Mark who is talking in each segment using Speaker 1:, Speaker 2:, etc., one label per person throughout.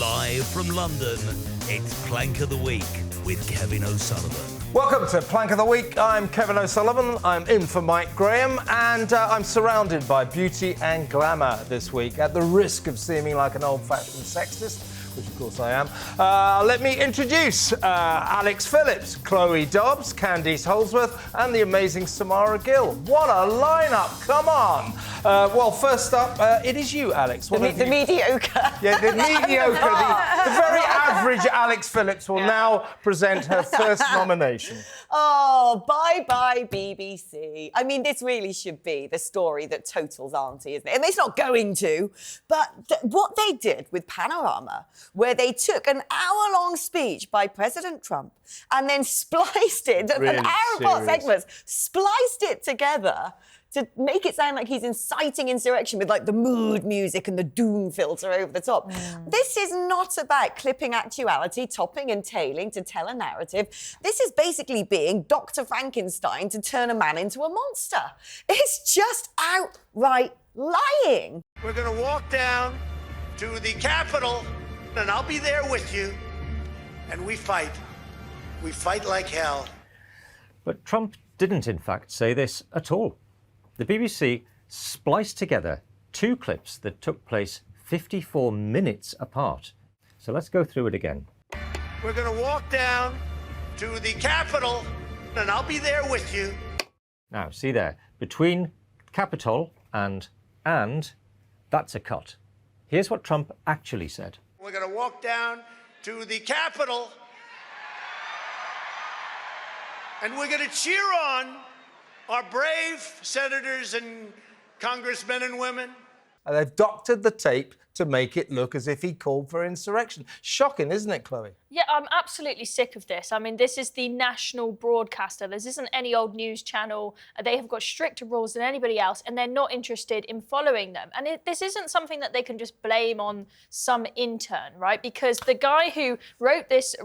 Speaker 1: Live from London, it's Plank of the Week with Kevin O'Sullivan.
Speaker 2: Welcome to Plank of the Week. I'm Kevin O'Sullivan. I'm in for Mike Graham, and I'm surrounded by beauty and glamour this week, at the risk of seeming like an old-fashioned sexist, which of course I am. Let me introduce Alex Phillips, Chloe Dobbs, Candice, Holdsworth, and the amazing Samara Gill. What a lineup! Come on. Well, first up, it is you, Alex.
Speaker 3: The mediocre.
Speaker 2: Yeah, the mediocre, the very average Alex Phillips will now present her first nomination.
Speaker 3: Oh, bye-bye, BBC. I mean, this really should be the story that totals Auntie, isn't it? And it's not going to, but what they did with Panorama, where they took an hour-long speech by President Trump and then spliced it,
Speaker 2: Really
Speaker 3: an hour-long
Speaker 2: serious.
Speaker 3: segment, spliced it together to make it sound like he's inciting insurrection with, like, the mood music and the doom filter over the top. This is not about clipping actuality, topping and tailing to tell a narrative. This is basically being Dr. Frankenstein to turn a man into a monster. It's just outright lying.
Speaker 4: We're going to walk down to the Capitol, and I'll be there with you, and we fight. We fight like hell.
Speaker 5: But Trump didn't, in fact, say this at all. The BBC spliced together two clips that took place 54 minutes apart. So let's go through it again.
Speaker 4: We're going to walk down to the Capitol, and I'll be there with you.
Speaker 5: Now, see there, between Capitol and, that's a cut. Here's what Trump actually said.
Speaker 4: We're going to walk down to the Capitol, and we're going to cheer on our brave senators and congressmen and women.
Speaker 2: And they've doctored the tape to make it look as if he called for insurrection. Shocking, isn't it, Chloe?
Speaker 6: Yeah, I'm absolutely sick of this. I mean, this is the national broadcaster. This isn't any old news channel. They have got stricter rules than anybody else, and they're not interested in following them. And this isn't something that they can just blame on some intern, right? Because the guy who wrote this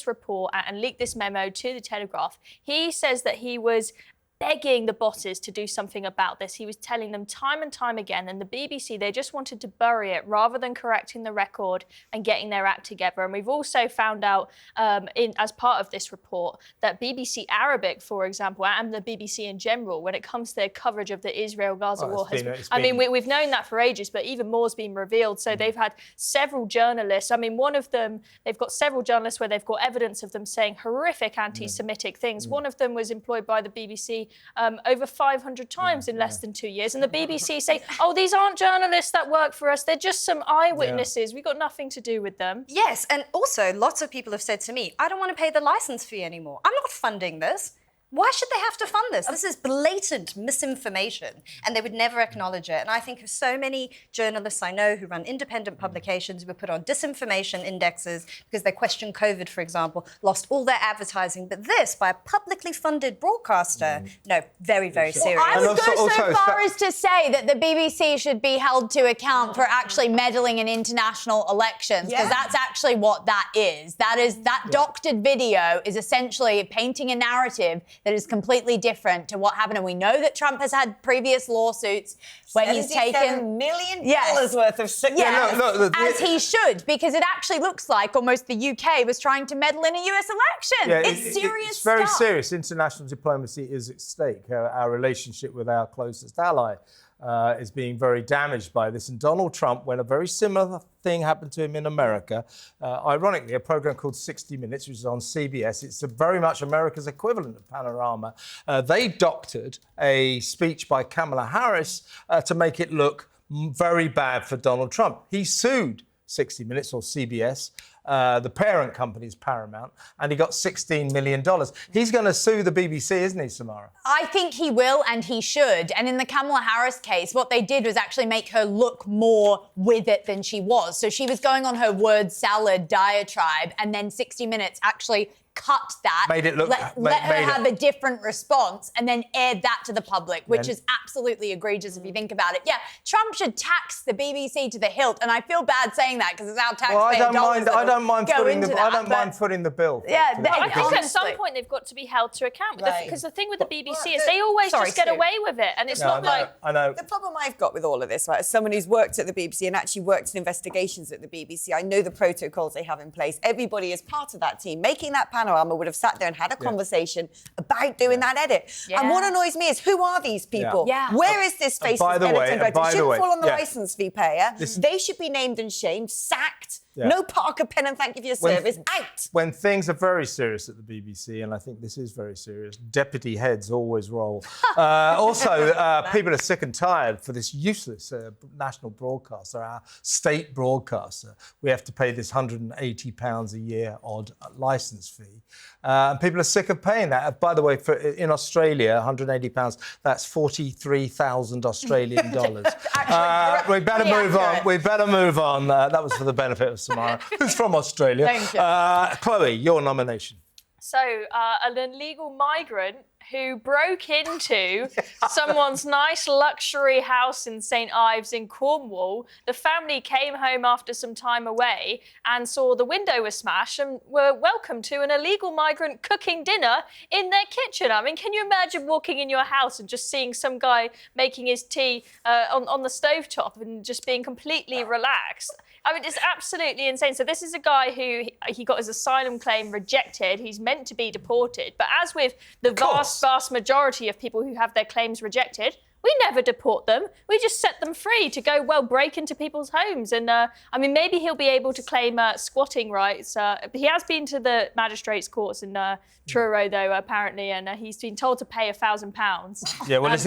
Speaker 6: report and leaked this memo to the Telegraph, he says that he was begging the bosses to do something about this. He was telling them time and time again, and the BBC, they just wanted to bury it rather than correcting the record and getting their act together. And we've also found out, as part of this report, that BBC Arabic, for example, and the BBC in general, when it comes to their coverage of the Israel-Gaza war, we've known that for ages, but even more's been revealed. So they've had several journalists. I mean, one of them, they've got several journalists where they've got evidence of them saying horrific anti-Semitic things. One of them was employed by the BBC over 500 times in less than 2 years. And the BBC say, oh, these aren't journalists that work for us. They're just some eyewitnesses. We've got nothing to do with them.
Speaker 7: Yes, and also lots of people have said to me, I don't want to pay the licence fee anymore. I'm not funding this. Why should they have to fund this? This is blatant misinformation, and they would never acknowledge it. And I think of so many journalists I know who run independent publications who were put on disinformation indexes because they questioned COVID, for example, lost all their advertising. But this, by a publicly funded broadcaster, no, very, very serious.
Speaker 8: I would go so far as to say that the BBC should be held to account for actually meddling in international elections, because that's actually what that is. That doctored video is essentially painting a narrative that is completely different to what happened. And we know that Trump has had previous lawsuits where he's taken
Speaker 3: $77 million worth of sick.
Speaker 8: As he should, because it actually looks like almost the UK was trying to meddle in a US election.
Speaker 2: Yeah,
Speaker 8: it's serious
Speaker 2: It's very
Speaker 8: stuff.
Speaker 2: serious. International diplomacy is at stake. Our relationship with our closest ally is being very damaged by this. And Donald Trump, when a very similar thing happened to him in America, ironically, a program called 60 Minutes, which is on CBS, it's very much America's equivalent of Panorama. They doctored a speech by Kamala Harris to make it look very bad for Donald Trump. He sued 60 Minutes or CBS. The parent company is Paramount, and he got $16 million. He's going to sue the BBC, isn't he, Samara?
Speaker 8: I think he will, and he should. And in the Kamala Harris case, what they did was actually make her look more with it than she was. So she was going on her word salad diatribe, and then 60 Minutes actually cut that,
Speaker 2: Made it look-
Speaker 8: let
Speaker 2: made
Speaker 8: her
Speaker 2: it-
Speaker 8: have a different response, and then aired that to the public, which is absolutely egregious if you think about it. Yeah, Trump should tax the BBC to the hilt, and I feel bad saying that because it's our taxpayer
Speaker 2: Well,
Speaker 8: dollars
Speaker 2: I don't mind
Speaker 8: go
Speaker 2: footing
Speaker 8: into
Speaker 2: the,
Speaker 8: that,
Speaker 2: I don't
Speaker 8: but-
Speaker 2: mind footing the bill.
Speaker 8: Yeah,
Speaker 6: I think at some
Speaker 8: honestly.
Speaker 6: point they've got to be held to account.
Speaker 3: Right.
Speaker 6: Because the thing with the BBC is they always just get
Speaker 3: Stu.
Speaker 6: away with it, and it's not like.
Speaker 2: I know.
Speaker 3: The problem I've got with all of this, right, as someone who's worked at the BBC and actually worked in investigations at the BBC, I know the protocols they have in place. Everybody is part of that team. Making that panorama would have sat there and had a conversation about doing that edit. And what annoys me is, who are these people?
Speaker 8: Yeah.
Speaker 3: Where is this faceless
Speaker 2: by the way-
Speaker 3: editor? It
Speaker 2: by the
Speaker 3: shouldn't
Speaker 2: way,
Speaker 3: fall on the
Speaker 2: yeah.
Speaker 3: licence fee payer. They should be named and shamed, sacked.
Speaker 2: Yeah.
Speaker 3: No Parker pen and thank you for your service. Out.
Speaker 2: When things are very serious at the BBC, and I think this is very serious, deputy heads always roll. People are sick and tired for this useless national broadcaster, our state broadcaster. We have to pay this £180 a year odd licence fee. And people are sick of paying that. By the way, in Australia, £180, that's 43,000 Australian dollars. We better move on. We better move on. That was for the benefit of Samara, who's from Australia.
Speaker 8: Thank you.
Speaker 2: Chloe, your nomination.
Speaker 6: So, an illegal migrant who broke into someone's nice luxury house in St Ives in Cornwall. The family came home after some time away and saw the window was smashed and were welcomed to an illegal migrant cooking dinner in their kitchen. I mean, can you imagine walking in your house and just seeing some guy making his tea on the stovetop and just being completely relaxed? I mean, it's absolutely insane. So this is a guy who he got his asylum claim rejected. He's meant to be deported. But as with the vast majority of people who have their claims rejected, we never deport them. We just set them free to go, break into people's homes. And, I mean, maybe he'll be able to claim squatting rights. He has been to the magistrates' courts in Truro, though, apparently, and he's been told to pay £1,000.
Speaker 2: Yeah, well, his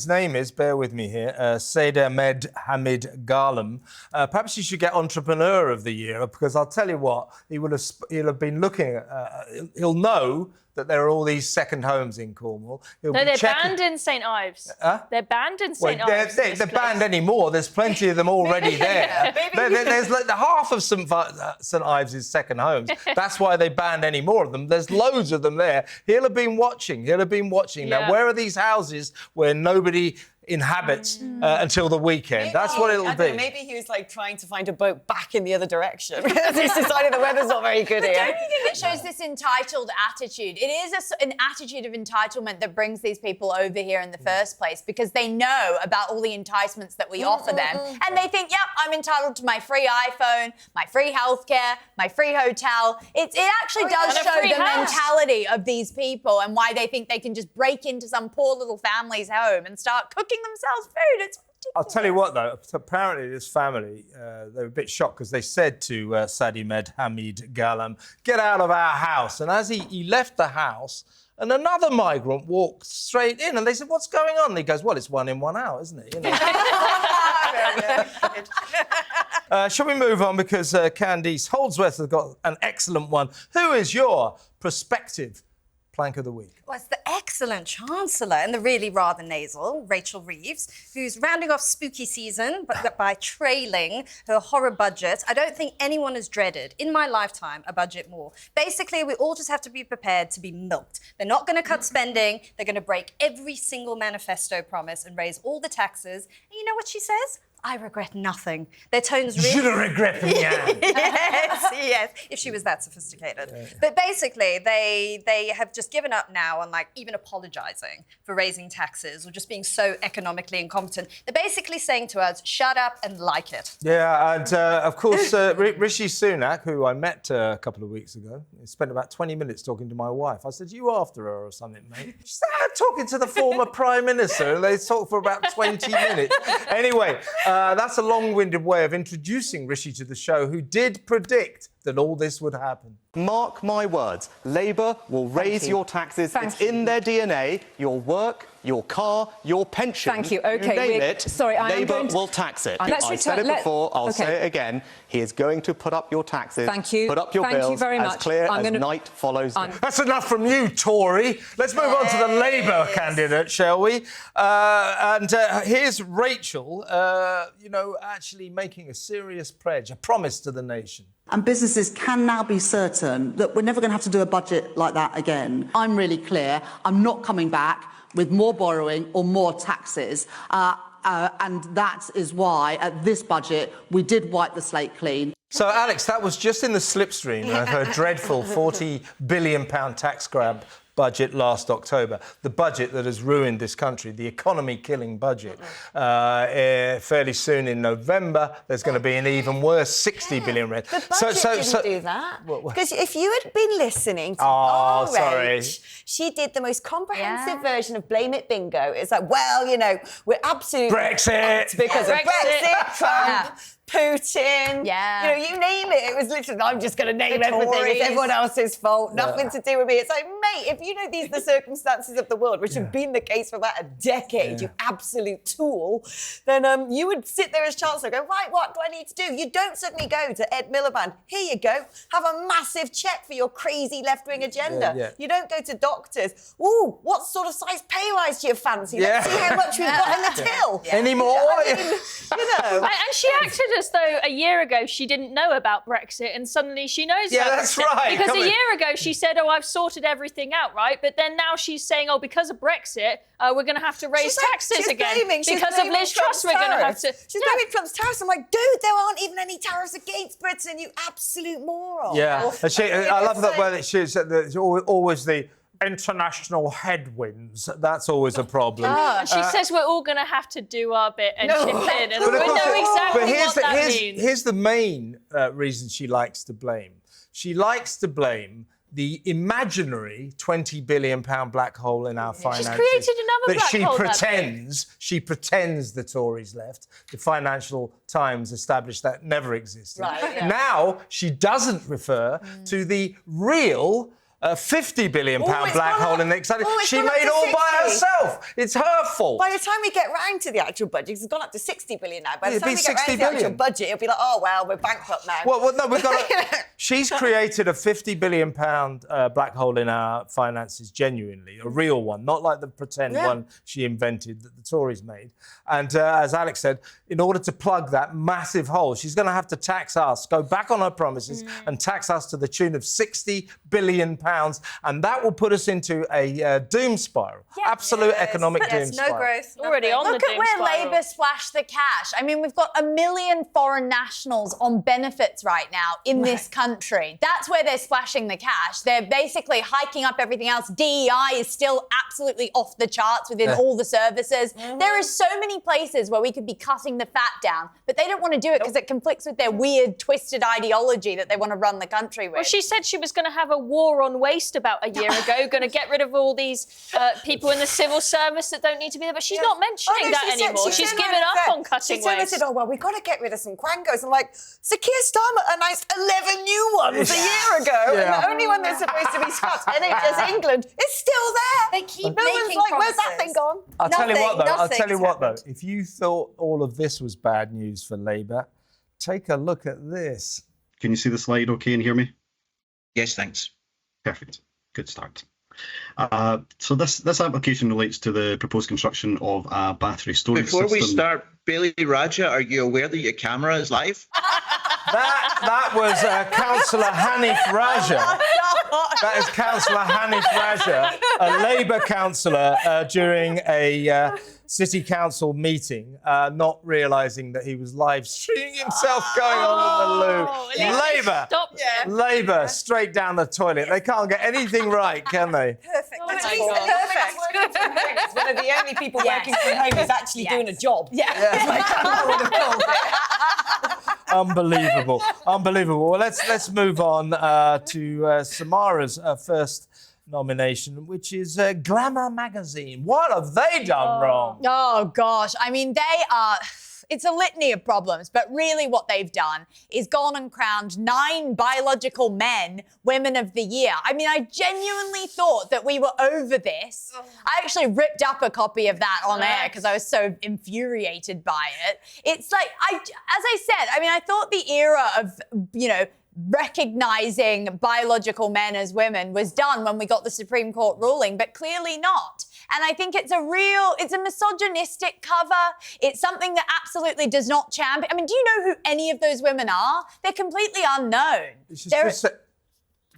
Speaker 2: name is, bear with me here, Seyda Med Hamid Garlam. Perhaps you should get Entrepreneur of the Year, because I'll tell you what, he'll have been looking, he'll know that there are all these second homes in Cornwall.
Speaker 6: No, they're banned in St Ives. They're banned in St Ives.
Speaker 2: They're banned anymore. There's plenty of them already there. There's like the half of St Ives is second homes. That's why they banned any more of them. There's loads of them there. He'll have been watching. Now, where are these houses where nobody inhabits until the weekend? That's what it'll be.
Speaker 3: Maybe he was like trying to find a boat back in the other direction because he's decided the weather's not very good here.
Speaker 8: Don't you think it shows this entitled attitude? It is an attitude of entitlement that brings these people over here in the first place, because they know about all the enticements that we offer them, and they think, yep, I'm entitled to my free iPhone, my free healthcare, my free hotel. It actually does show the mentality of these people and why they think they can just break into some poor little family's home and start cooking themselves food. It's ridiculous.
Speaker 2: I'll tell you what, though. Apparently, this family, they were a bit shocked because they said to Sadi Med Hamid Galam, "Get out of our house." And as he left the house, and another migrant walked straight in, and they said, "What's going on?" And he goes, "Well, it's 1 in, 1 out, isn't it?" You know. Shall we move on, because Candice Holdsworth has got an excellent one. Who is your prospective plank of the week?
Speaker 7: Well, it's the excellent Chancellor and the really rather nasal Rachel Reeves, who's rounding off spooky season but by trailing her horror budget. I don't think anyone has dreaded, in my lifetime, a budget more. Basically, we all just have to be prepared to be milked. They're not going to cut spending. They're going to break every single manifesto promise and raise all the taxes. And you know what she says? I regret nothing. Their tone's really...
Speaker 2: Je ne regrette rien.
Speaker 7: yes, if she was that sophisticated. Yeah. But basically, they have just given up now on, like, even apologising for raising taxes or just being so economically incompetent. They're basically saying to us, shut up and like it.
Speaker 2: Yeah, and of course, Rishi Sunak, who I met a couple of weeks ago, he spent about 20 minutes talking to my wife. I said, "You after her or something, mate?" She said, "I'm talking to the former Prime Minister," and they talked for about 20 minutes. Anyway, that's a long-winded way of introducing Rishi to the show, who did predict that all this would happen.
Speaker 9: Mark my words, Labour will raise your taxes. It's in their DNA. Your work, your car, your pension.
Speaker 10: Thank you. Okay,
Speaker 9: you name it,
Speaker 10: sorry, I am
Speaker 9: Labour
Speaker 10: going to...
Speaker 9: will tax it.
Speaker 10: Let's
Speaker 9: I said it before, I'll say it again. He is going to put up your taxes.
Speaker 10: Thank you.
Speaker 9: Put up your bills.
Speaker 10: Thank you very much.
Speaker 9: As clear as night follows day.
Speaker 2: That's enough from you, Tory. Let's move on to the Labour candidate, shall we? Here's Rachel, actually making a serious pledge, a promise to the nation.
Speaker 11: And businesses can now be certain that we're never going to have to do a budget like that again. I'm really clear. I'm not coming back with more borrowing or more taxes. And that is why, at this budget, we did wipe the slate clean.
Speaker 2: So, Alex, that was just in the slipstream of her dreadful £40 billion tax grab budget last October, the budget that has ruined this country, the economy-killing budget. Fairly soon in November, there's going to be an even worse £60 billion rent.
Speaker 3: The budget didn't do that. Because if you had been listening to RH, she did the most comprehensive version of Blame It Bingo. It's like, well, we're absolutely...
Speaker 2: Brexit!
Speaker 3: Because of Brexit, Trump... Putin, you name it. It was literally, I'm just going to name everything. It's everyone else's fault. Nothing to do with me. It's like, mate, if you know these are the circumstances of the world, which have been the case for about a decade, you absolute tool, then you would sit there as Chancellor and go, right, what do I need to do? You don't suddenly go to Ed Miliband. Here you go. Have a massive check for your crazy left-wing agenda. You don't go to doctors. Ooh, what sort of size pay rise do you fancy? Let's see how much we've got in the till.
Speaker 2: Any more?
Speaker 6: And she acted as though a year ago she didn't know about Brexit and suddenly she knows about
Speaker 2: that's
Speaker 6: Brexit.
Speaker 2: right.
Speaker 6: Because a year ago she said, I've sorted everything out, right? But then now she's saying, because of Brexit, we're going to have to raise taxes again. Because of Liz Truss, we're going to have to...
Speaker 3: She's blaming Trump's tariffs. I'm like, dude, there aren't even any tariffs against Britain, you absolute moron.
Speaker 2: Yeah, I love that word that she said, that it's always the international headwinds. That's always a problem.
Speaker 6: And she says we're all going to have to do our bit and chip in. And we know exactly what that means.
Speaker 2: Here's the main reason she likes to blame. She likes to blame the imaginary £20 billion black hole in our finances.
Speaker 6: She's created another black hole.
Speaker 2: She pretends the Tories left. The Financial Times established that never existed. Now she doesn't refer to the real £50 billion black hole in the exciting. She made all by herself. It's her fault.
Speaker 3: By the time we get round to the actual budget, it's gone up to 60 billion now. By the time we get round to the
Speaker 2: 60 billion.
Speaker 3: actual budget, it'll be like, oh, well, we're bankrupt now.
Speaker 2: Well, no, we've got she's created a £50 billion black hole in our finances, genuinely, a real one, not like the pretend one she invented that the Tories made. And as Alex said, in order to plug that massive hole, she's going to have to tax us, go back on her promises and tax us to the tune of £60 billion. And that will put us into a doom spiral. Absolute economic doom spiral.
Speaker 7: No growth.
Speaker 6: Already on
Speaker 8: Look
Speaker 6: the
Speaker 8: at
Speaker 6: doom
Speaker 8: where
Speaker 6: spiral.
Speaker 8: Labour splashed the cash. I mean, we've got 1 million foreign nationals on benefits right now in this country. That's where they're splashing the cash. They're basically hiking up everything else. DEI is still absolutely off the charts within all the services. There are so many places where we could be cutting the fat down, but they don't want to do it because it conflicts with their weird, twisted ideology that they want to run the country with.
Speaker 6: Well, she said she was going to have a war on waste about a year ago, going to get rid of all these people in the civil service that don't need to be there, but she's not mentioning that anymore. She's given up on cutting waste.
Speaker 3: She said, we've got to get rid of some quangos. I'm like, Sir Keir Starmer announced 11 new ones a year ago, and the only one that's supposed to be scrapped, NHS England, is still there.
Speaker 7: They keep
Speaker 3: no one's like, where's that thing gone?
Speaker 2: I'll tell you what, though. If you thought all of this was bad news for Labour, take a look at this.
Speaker 12: Can you see the slide okay and hear me?
Speaker 13: Yes, thanks.
Speaker 12: Perfect. Good start. So this application relates to the proposed construction of a battery storage system.
Speaker 13: Before we start, Bailey Raja, are you aware that your camera is live?
Speaker 2: That was Councillor Hanif Raja. That is Councillor Hanif Raja, a Labour councillor during a City Council meeting, not realising that he was live streaming himself going on in the loo. Labour, straight down the toilet. They can't get anything right, can they?
Speaker 3: Perfect. Perfect. One of the only people working from home is actually doing a job.
Speaker 2: Unbelievable. Well, let's move on to Samara's first nomination, which is Glamour Magazine. What have they done wrong?
Speaker 8: Oh, gosh. I mean, they are... it's a litany of problems, but really what they've done is gone and crowned 9 biological men Women of the Year. I mean, I genuinely thought that we were over this. I actually ripped up a copy of that on air because I was so infuriated by it. It's like, as I said, I mean, I thought the era of, recognizing biological men as women was done when we got the Supreme Court ruling, but clearly not. And I think it's a misogynistic cover. It's something that absolutely does not champion. I mean, do you know who any of those women are? They're completely unknown.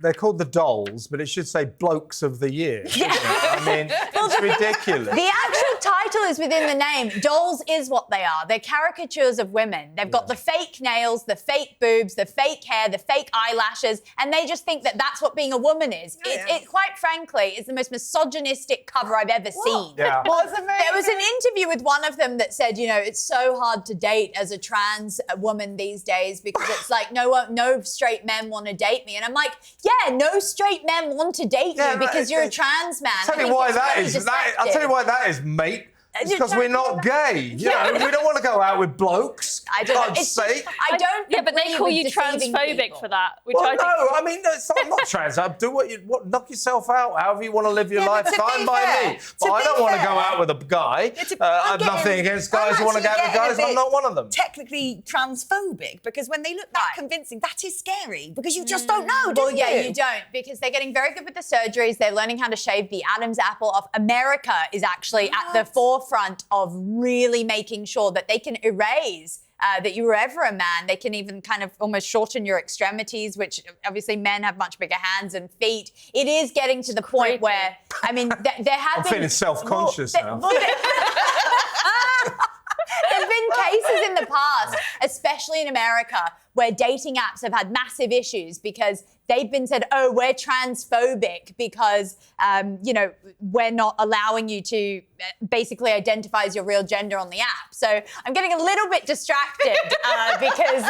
Speaker 2: They're called the Dolls, but it should say Blokes of the Year.
Speaker 8: Yeah.
Speaker 2: I mean, it's ridiculous.
Speaker 8: The actual title is within the name. Dolls is what they are. They're caricatures of women. They've got the fake nails, the fake boobs, the fake hair, the fake eyelashes, and they just think that that's what being a woman is. It quite frankly, is the most misogynistic cover I've ever seen.
Speaker 2: Yeah.
Speaker 8: Well, there was an interview with one of them that said, it's so hard to date as a trans woman these days because it's like no straight men want to date me. And I'm like, yeah, no straight men want to date you because you're a trans man.
Speaker 2: I'll tell you why that is, mate. It's because we're not gay. We don't want to go out with blokes.
Speaker 8: I don't know. I don't.
Speaker 6: Yeah, but they call you transphobic for that.
Speaker 2: I mean, I'm not trans. Do knock yourself out. However you want to live your life, fine by me. But I don't want to go out with a guy. I've nothing against guys who want to go out with guys. I'm not one of them.
Speaker 3: Technically transphobic because when they look that convincing, that is scary because you just don't know.
Speaker 8: Well, you don't because they're getting very good with the surgeries. They're learning how to shave the Adam's apple off. America is actually at the forefront of really making sure that they can erase that you were ever a man. They can even kind of almost shorten your extremities, which obviously men have much bigger hands and feet. It is getting to the point where, I mean, there have been...
Speaker 2: I'm feeling self-conscious now.
Speaker 8: There's been cases in the past, especially in America, where dating apps have had massive issues because they've been said, oh, we're transphobic because, we're not allowing you to basically identify as your real gender on the app. So I'm getting a little bit distracted because...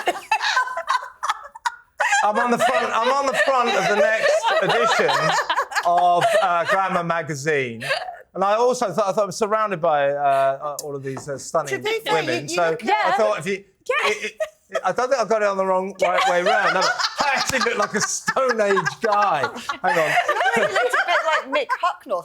Speaker 2: I'm on the front of the next edition of Glamour Magazine. And I also thought I was surrounded by all of these stunning women. I thought I don't think I got it on the right way round. No, I actually look like a Stone Age guy. Hang on.
Speaker 3: You looked a bit like Mick Hucknall.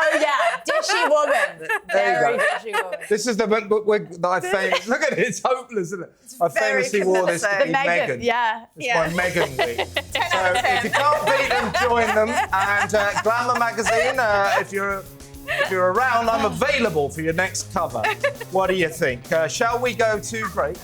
Speaker 8: Oh yeah, dishy woman. Very dishy woman.
Speaker 2: This is the wig that I famous. Look at it, it's hopeless, isn't it? I famously wore this to be Meghan.
Speaker 8: Yeah.
Speaker 2: It's my Meghan wig. So if you can't beat them, join them. And Glamour Magazine, if you're around, I'm available for your next cover. What do you think? Shall we go to break?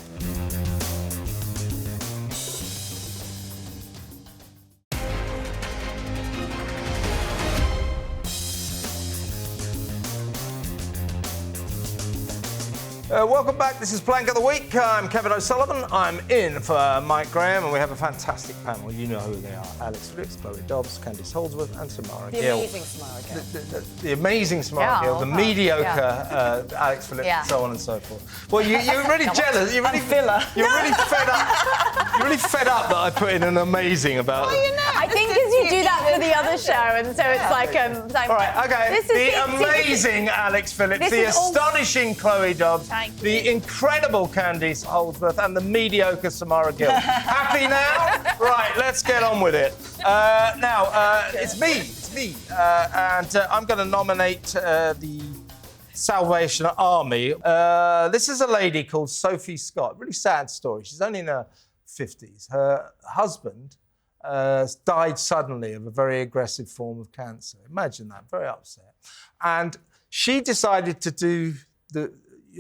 Speaker 2: Welcome back. This is Plank of the Week. I'm Kevin O'Sullivan. I'm in for Mike Graham, and we have a fantastic panel. You know who they are. Alex Phillips, Dobbs, Candice Holdsworth, and Samara Gill.
Speaker 3: The amazing Samara Gill.
Speaker 2: The amazing Samara Gill, the mediocre Alex Phillips, and so on and so forth. Well, you're really jealous. You're really fed up. You're really fed up that I put in an amazing about it.
Speaker 8: I think because you do that for the other show, and so it's like...
Speaker 2: All right, OK. The amazing Alex Phillips, the astonishing Chloe Dobbs, the incredible Candice Holdsworth, and the mediocre Samara Gill. Happy now? Right, let's get on with it. It's me. And I'm going to nominate the Salvation Army. This is a lady called Sophie Scott. Really sad story. She's only in her 50s. Her husband died suddenly of a very aggressive form of cancer. Imagine that, very upset. And she decided to do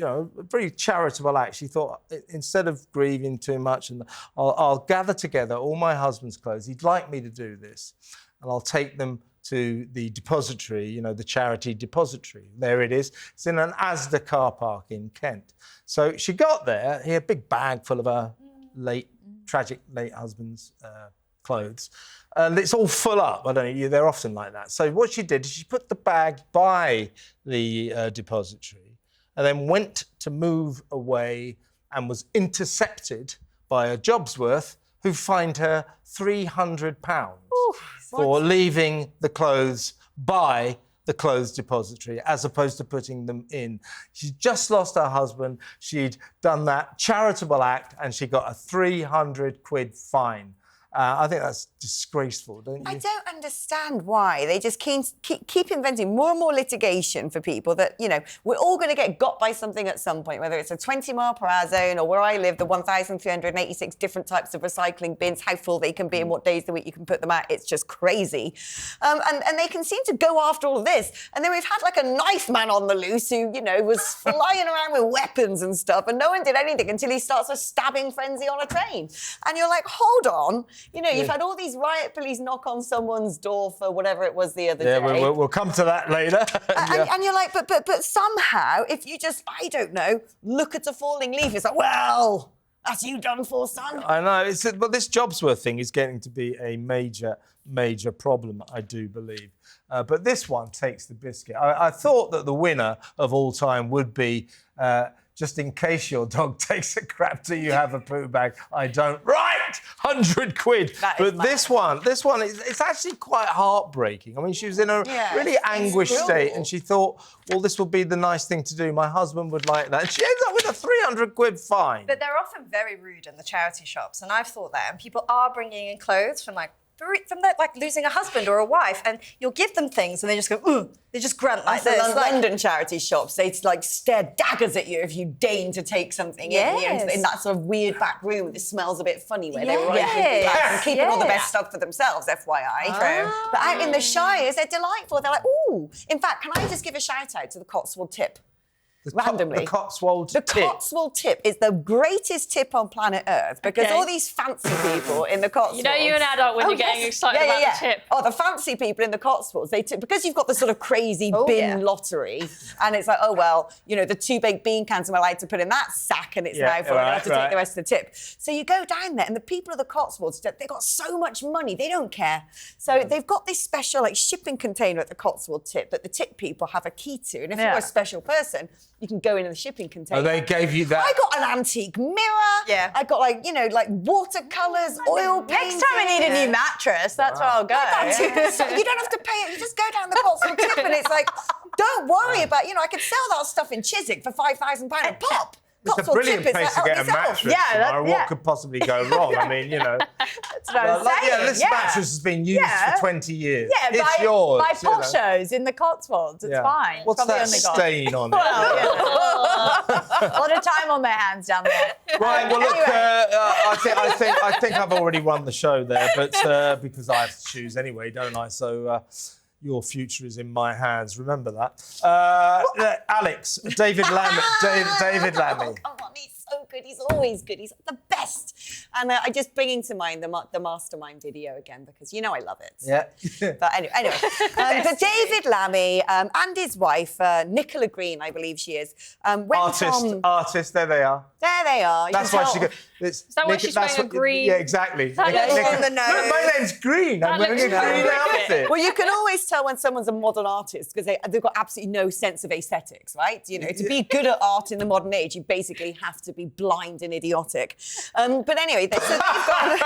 Speaker 2: a very charitable act. She thought, instead of grieving too much, and I'll gather together all my husband's clothes. He'd like me to do this, and I'll take them to the depository, the charity depository. There it is. It's in an Asda car park in Kent. So she got there, he had a big bag full of her tragic late husband's clothes. And it's all full up. They're often like that. So what she did is she put the bag by the depository and then went to move away and was intercepted by a Jobsworth who fined her £300 for leaving the clothes by the clothes depository as opposed to putting them in. She just lost her husband. She'd done that charitable act and she got a 300 quid fine. I think that's disgraceful, don't you?
Speaker 3: I don't understand why. They just keep inventing more and more litigation for people that, you know, we're all going to get got by something at some point, whether it's a 20-mile-per-hour zone or where I live, the 1,386 different types of recycling bins, how full they can be and what days of the week you can put them out. It's just crazy. And they can seem to go after all of this. And then we've had like a knife man on the loose who, you know, was flying around with weapons and stuff and no one did anything until he starts a stabbing frenzy on a train. And you're like, hold on. You know, you've had all these riot police knock on someone's door for whatever it was the other day.
Speaker 2: Yeah, we'll come to that later.
Speaker 3: And you're like, but somehow, if you just, I don't know, look at a falling leaf, it's like, well, that's you done for, son.
Speaker 2: I know. But this Jobsworth thing is getting to be a major problem, I do believe. But this one takes the biscuit. I thought that the winner of all time would be... just in case your dog takes a crap, do you have a poo bag? I don't. Right, 100 quid. But this one, it's actually quite heartbreaking. I mean, she was in a really anguished state and she thought, well, this would be the nice thing to do. My husband would like that. And she ends up with a 300 quid fine.
Speaker 7: But they're often very rude in the charity shops, and I've thought that. And people are bringing in clothes from that, like losing a husband or a wife, and you'll give them things and they just go, ooh, they just grunt like this.
Speaker 3: London charity shops, they like stare daggers at you if you deign to take something in that sort of weird back room that smells a bit funny where they were and keeping all the best stuff for themselves, FYI. True. But out in the Shires, they're delightful. They're like, ooh. In fact, can I just give a shout out to the Cotswold tip? Randomly.
Speaker 2: The Cotswold tip.
Speaker 3: The Cotswold tip is the greatest tip on planet Earth because all these fancy people in the Cotswolds...
Speaker 6: You know you're an adult when you're getting excited about the tip.
Speaker 3: Oh, the fancy people in the Cotswolds, because you've got the sort of crazy bin lottery and it's like, oh, well, you know, the 2 baked bean cans I'm allowed to put in that sack and it's now full. I have to take the rest of the tip. So you go down there and the people of the Cotswolds, they've got so much money, they don't care. So they've got this special like shipping container at the Cotswold tip that the tip people have a key to. And if you're a special person, you can go in the shipping container.
Speaker 2: Oh, they gave you that?
Speaker 3: I got an antique mirror. Yeah. I got like, you know, like watercolours, oil paintings.
Speaker 8: Next time I need a new mattress, that's where I'll go.
Speaker 3: So you don't have to pay it. You just go down the Cotswold tip and it's like, don't worry about, you know, I could sell that stuff in Chiswick for £5,000 a pop.
Speaker 2: It's a brilliant place to get a mattress. What could possibly go wrong? I mean, you know.
Speaker 8: That's what I'm saying.
Speaker 2: This mattress has been used for 20 years.
Speaker 8: Yeah,
Speaker 2: it's yours.
Speaker 8: By poshos in the Cotswolds. It's fine.
Speaker 2: What's that stain on it?
Speaker 8: A lot of time on their hands down there.
Speaker 2: Right, well, look, I think I've already won the show there, but because I have to choose anyway, don't I? So... your future is in my hands. Remember that. Alex, David Lammy. David Lammy.
Speaker 3: Oh, come on, he's so good. He's always good. He's the best. And I just bringing to mind the Mastermind video again because you know I love it.
Speaker 2: Yeah.
Speaker 3: But anyway. But David Lammy and his wife, Nicola Green, I believe she is, went
Speaker 2: Artist, there they are.
Speaker 3: There they are.
Speaker 2: That's why she...
Speaker 6: Is that why she's wearing a green...
Speaker 2: Yeah, exactly.
Speaker 3: On the nose.
Speaker 2: My name's Green. I'm wearing a green outfit.
Speaker 3: Well, you can always tell when someone's a modern artist because they've got absolutely no sense of aesthetics, right? You know, to be good at art in the modern age, you basically have to be blind and idiotic. But anyway, so they've gone...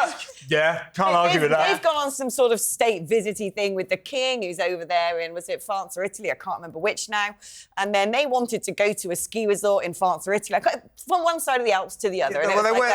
Speaker 2: Yeah, can't argue with that.
Speaker 3: They've gone on some sort of state visity thing with the king who's over there in, was it France or Italy? I can't remember which now. And then they wanted to go to a ski resort in France or Italy, from one side of the Alps to the other.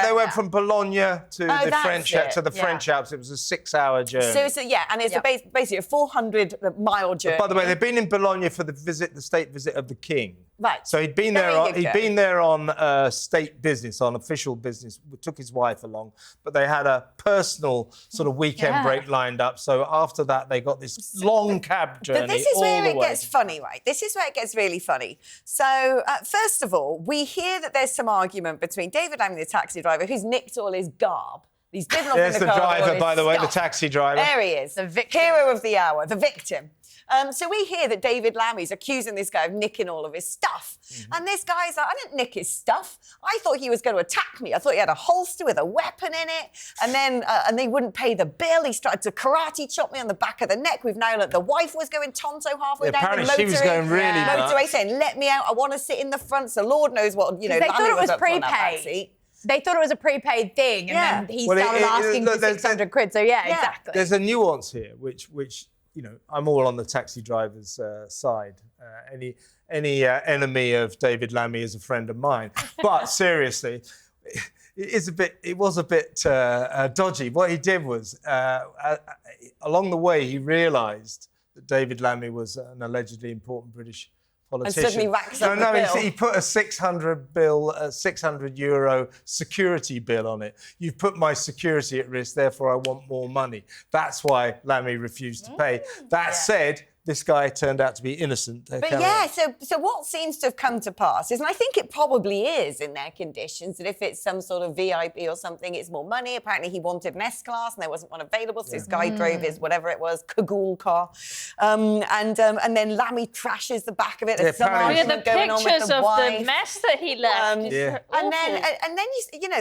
Speaker 2: They went from Bologna to the French Alps. It was a 6-hour journey.
Speaker 3: So and it's basically a 400-mile journey.
Speaker 2: By the way, they've been in Bologna for the state visit of the king.
Speaker 3: Right.
Speaker 2: So he'd been there on state business, on official business. Took his wife along, but they had a personal sort of weekend break lined up. So after that, they got this long cab journey.
Speaker 3: But this is where it gets funny, right? This is where it gets really funny. So first of all, we hear that there's some argument between David Lammy, the taxi driver, who's nicked all his garb. He's driven off in the car.
Speaker 2: There's the driver, by the way, the taxi driver.
Speaker 3: There he is, the hero of the hour, the victim. So we hear that David Lammy's accusing this guy of nicking all of his stuff. Mm-hmm. And this guy's like, I didn't nick his stuff. I thought he was going to attack me. I thought he had a holster with a weapon in it. And then and they wouldn't pay the bill. He started to karate chop me on the back of the neck. We've now learned the wife was going tonto halfway down the motorway.
Speaker 2: Apparently she was going really
Speaker 3: motorway saying, let me out. I want to sit in the front. So Lord knows what, you know,
Speaker 8: they thought it was
Speaker 3: prepaid.
Speaker 8: They thought it was a prepaid thing, and then he started asking for 600 quid. So exactly.
Speaker 2: There's a nuance here, which I'm all on the taxi driver's side. Any enemy of David Lammy is a friend of mine. But seriously, it was a bit dodgy. What he did was, along the way, he realised that David Lammy was an allegedly important British politician.
Speaker 3: And suddenly racks up the bill.
Speaker 2: He put a €600 security bill on it. You've put my security at risk, therefore I want more money. That's why Lammy refused to pay. That said, this guy turned out to be innocent.
Speaker 3: But so what seems to have come to pass is, and I think it probably is in their conditions, that if it's some sort of VIP or something, it's more money. Apparently he wanted an S-Class and there wasn't one available, so this guy drove his, whatever it was, Cagoule car. And then Lammy trashes the back of it. There's some argument going on with
Speaker 6: pictures
Speaker 3: the
Speaker 6: of
Speaker 3: wife.
Speaker 6: the mess that he left.
Speaker 3: And then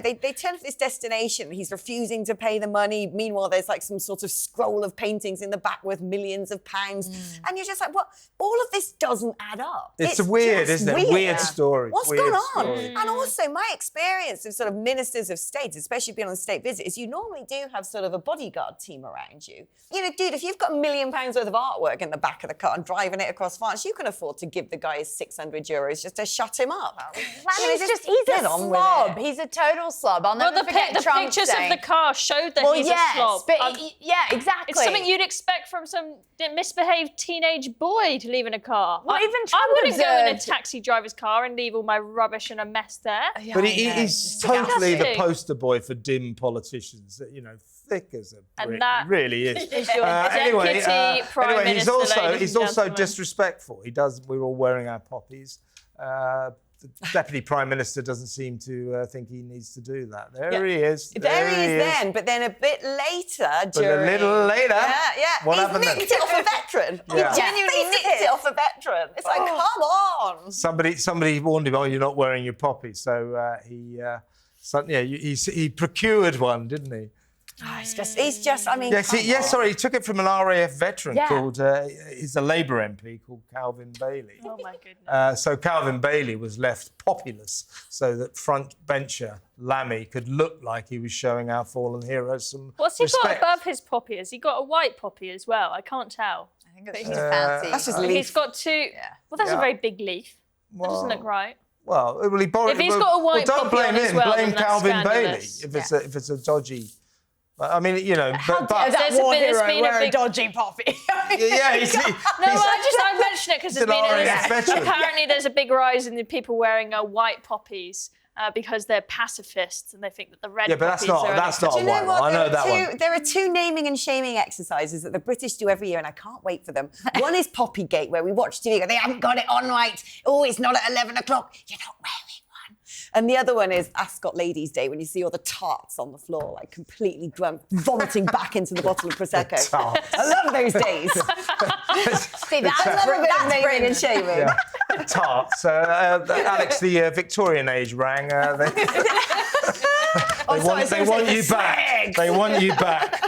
Speaker 3: they turn to this destination. He's refusing to pay the money. Meanwhile, there's like some sort of scroll of paintings in the back worth millions of pounds. And you're just like, what? All of this doesn't add up.
Speaker 2: It's weird, isn't it? Weird story.
Speaker 3: What's going on? And also, my experience of sort of ministers of state, especially being on a state visit, is you normally do have sort of a bodyguard team around you. Dude, if you've got £1 million worth of artwork in the back of the car and driving it across France, you can afford to give the guy his €600 just to shut him up.
Speaker 8: Lammy's he's a slob. He's a total slob. I'll never forget
Speaker 6: the
Speaker 8: Trump
Speaker 6: pictures
Speaker 8: saying,
Speaker 6: of the car showed that he's a slob.
Speaker 8: Exactly.
Speaker 6: It's something you'd expect from some misbehaved teenage boy to leave in a car.
Speaker 8: Well, even Trump
Speaker 6: I wouldn't go in a
Speaker 8: observed-
Speaker 6: taxi driver's car and leave all my rubbish and a mess there.
Speaker 2: But he's totally the poster boy for dim politicians. Thick as a brick.
Speaker 6: And that
Speaker 2: really is.
Speaker 6: is your deputy prime minister,
Speaker 2: he's also disrespectful. We're all wearing our poppies. The Deputy Prime Minister doesn't seem to think he needs to do that. There he is.
Speaker 3: There he is then, but then a bit later,
Speaker 2: a little later, what happened then?
Speaker 3: He nicked it off a veteran.
Speaker 2: Yeah.
Speaker 3: He genuinely nicked it off a veteran. It's like, come on.
Speaker 2: Somebody warned him, oh, you're not wearing your poppy. So he procured one, didn't he?
Speaker 3: I mean,
Speaker 2: he took it from an RAF veteran called, he's a Labour MP called Calvin Bailey.
Speaker 6: Oh, my goodness.
Speaker 2: So Calvin Bailey was left populous so that front bencher Lammy could look like he was showing our fallen heroes some
Speaker 6: What's he
Speaker 2: respect.
Speaker 6: got above his poppy? Has he got a white poppy as well? I can't tell.
Speaker 8: I think it's just fancy.
Speaker 3: That's just leaf.
Speaker 6: He's got two. Well, that's a very big leaf. That doesn't look right.
Speaker 2: Well, he borrowed.
Speaker 6: If he's got a white
Speaker 2: don't
Speaker 6: poppy
Speaker 2: blame
Speaker 6: on as
Speaker 2: him.
Speaker 6: well,
Speaker 2: Blame
Speaker 6: then that's
Speaker 2: Calvin Bailey
Speaker 6: scandalous.
Speaker 2: if it's a dodgy. I mean,
Speaker 8: How
Speaker 2: but
Speaker 8: dare that war hero
Speaker 6: been a
Speaker 8: wear a
Speaker 6: big-
Speaker 8: dodgy poppy?
Speaker 6: I mention it because
Speaker 2: apparently
Speaker 6: there's a big rise in the people wearing white poppies because they're pacifists and they think that the red poppies are...
Speaker 2: that's not a white one. I know that one.
Speaker 3: There are two naming and shaming exercises that the British do every year, and I can't wait for them. One is Poppygate, where we watch TV and go, they haven't got it on right. Oh, it's not at 11 o'clock. You're not wearing one. And the other one is Ascot Ladies' Day, when you see all the tarts on the floor, like completely drunk, vomiting back into the bottle of Prosecco. I love those days.
Speaker 8: See, that's
Speaker 3: naming and shaming.
Speaker 2: Yeah. Tarts. Alex, the Victorian age rang. They want you back. They want you back.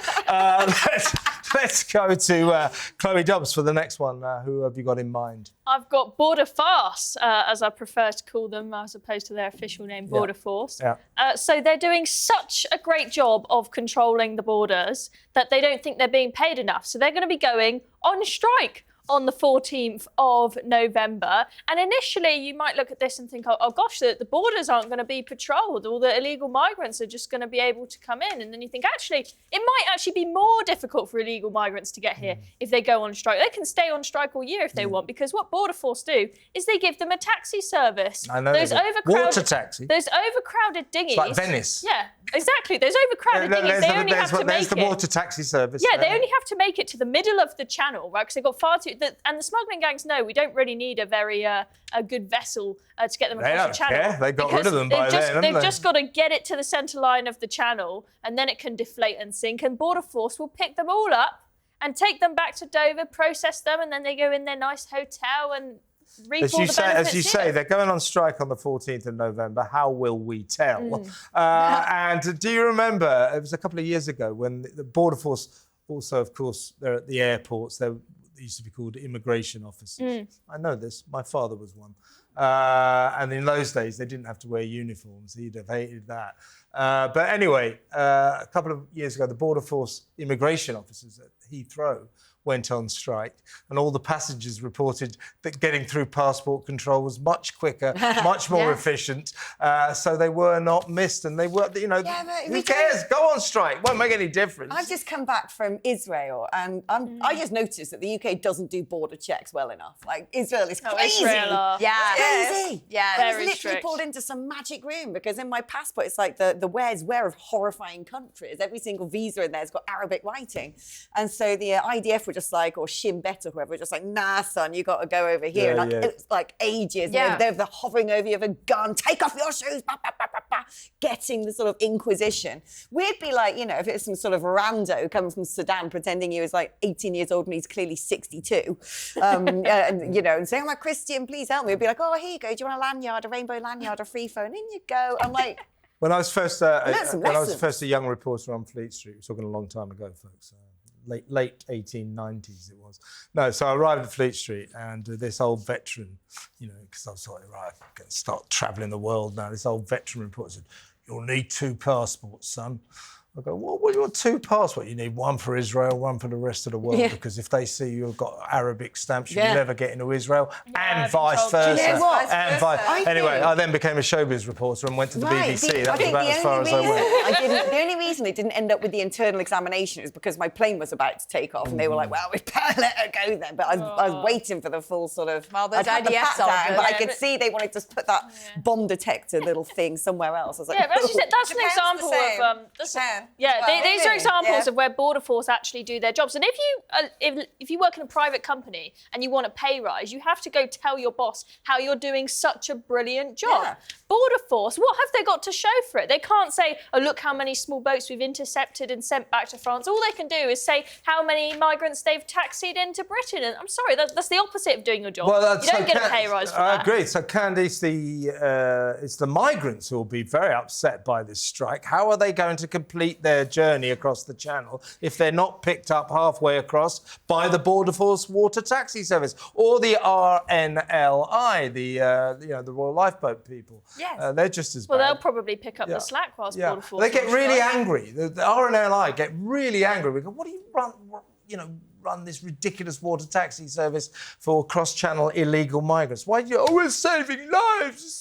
Speaker 2: Let's go to Chloe Dobbs for the next one. Who have you got in mind?
Speaker 6: I've got Border Farce, as I prefer to call them, as opposed to their official name, Border Force.
Speaker 2: Yeah.
Speaker 6: So they're doing such a great job of controlling the borders that they don't think they're being paid enough. So they're going to be going on strike on the 14th of November. And initially, you might look at this and think, oh gosh, the borders aren't going to be patrolled. All the illegal migrants are just going to be able to come in. And then you think, actually, it might actually be more difficult for illegal migrants to get here if they go on strike. They can stay on strike all year if they want, because what Border Force do is they give them a taxi service.
Speaker 2: I know.
Speaker 6: Those
Speaker 2: water taxi.
Speaker 6: Those overcrowded dinghies.
Speaker 2: It's like Venice.
Speaker 6: Yeah, exactly. Those overcrowded dinghies, they only have to make it.
Speaker 2: There's the water taxi service.
Speaker 6: Yeah, they only have to make it to the middle of the channel, right? Because they've got far too... And the smuggling gangs know we don't really need a very a good vessel to get them across the channel.
Speaker 2: Care. They got rid of them by then, haven't
Speaker 6: They've
Speaker 2: they?
Speaker 6: just got to get it to the centre line of the channel, and then it can deflate and sink. And Border Force will pick them all up and take them back to Dover, process them, and then they go in their nice hotel and reap all the benefits.
Speaker 2: As you say, they're going on strike on the 14th of November. How will we tell? And do you remember, it was a couple of years ago when the Border Force also, of course, they're at the airports. They used to be called immigration officers. I know this. My father was one. And in those days, they didn't have to wear uniforms. He'd have hated that. But anyway, a couple of years ago, the Border Force immigration officers at Heathrow went on strike, and all the passengers reported that getting through passport control was much quicker, much more efficient, so they were not missed, and they were, who cares? Go on strike, won't make any difference.
Speaker 3: I've just come back from Israel, and I just noticed that the UK doesn't do border checks well enough. Like, Israel is crazy. Crazy.
Speaker 8: Yeah,
Speaker 3: I was
Speaker 6: very
Speaker 3: literally
Speaker 6: strict.
Speaker 3: pulled into some magic room because in my passport, it's like the where of horrifying countries. Every single visa in there's got Arabic writing. And so the IDF were just like, or Shin Bet or whoever, were just like, nah, son, you got to go over here.
Speaker 2: Yeah,
Speaker 3: and
Speaker 2: yeah.
Speaker 3: it's like ages.
Speaker 8: Yeah.
Speaker 3: They're hovering over you with a gun. Take off your shoes. Bah, bah, bah, bah, bah, getting the sort of inquisition. We'd be like, if it's some sort of rando coming from Sudan pretending he was like 18 years old and he's clearly 62, and saying, I'm a Christian, please help me. We'd be like, oh, here you go. Do you want a lanyard, a rainbow lanyard, a free phone? In you go. I'm like...
Speaker 2: When I was first a young reporter on Fleet Street, we're talking a long time ago, folks, late 1890s it was. No, so I arrived at Fleet Street, and this old veteran, because I was like, right, I'm going to start travelling the world now. This old veteran reporter said, you'll need 2 passports, son. I go, well, what do you want 2 passports? You need one for Israel, one for the rest of the world, because if they see you've got Arabic stamps, you'll never get into Israel, and vice versa.
Speaker 3: Do you know what?
Speaker 2: Anyway, I then became a showbiz reporter and went to the BBC. That was about as far as I went.
Speaker 3: The only reason it didn't end up with the internal examination is because my plane was about to take off, and they were like, well, we better let her go then. But I was waiting for the full sort of...
Speaker 8: Well, those
Speaker 3: I'd had the
Speaker 8: IDF
Speaker 3: pat down, but I
Speaker 8: soldiers.
Speaker 3: could see they wanted to put that bomb detector little thing somewhere else. I was like,
Speaker 6: Yeah, but as you said, that's an example of... These are examples of where Border Force actually do their jobs. And if you work in a private company and you want a pay rise, you have to go tell your boss how you're doing such a brilliant job.
Speaker 3: Yeah.
Speaker 6: Border Force, what have they got to show for it? They can't say, oh, look how many small boats we've intercepted and sent back to France. All they can do is say how many migrants they've taxied into Britain. And I'm sorry, that's the opposite of doing your job.
Speaker 2: Well,
Speaker 6: you don't get a pay rise for that.
Speaker 2: I agree. So, Candice, it's the migrants who will be very upset by this strike. How are they going to complete their journey across the Channel if they're not picked up halfway across by the Border Force Water Taxi Service or the RNLI, the Royal Lifeboat people?
Speaker 8: Yes.
Speaker 2: They're just as bad.
Speaker 6: Well, they'll probably pick up the slack whilst Border Force...
Speaker 2: They get really angry. The RNLI get really angry. We go, what do you run this ridiculous water taxi service for cross-channel illegal migrants? Why do you... Oh, we're saving lives,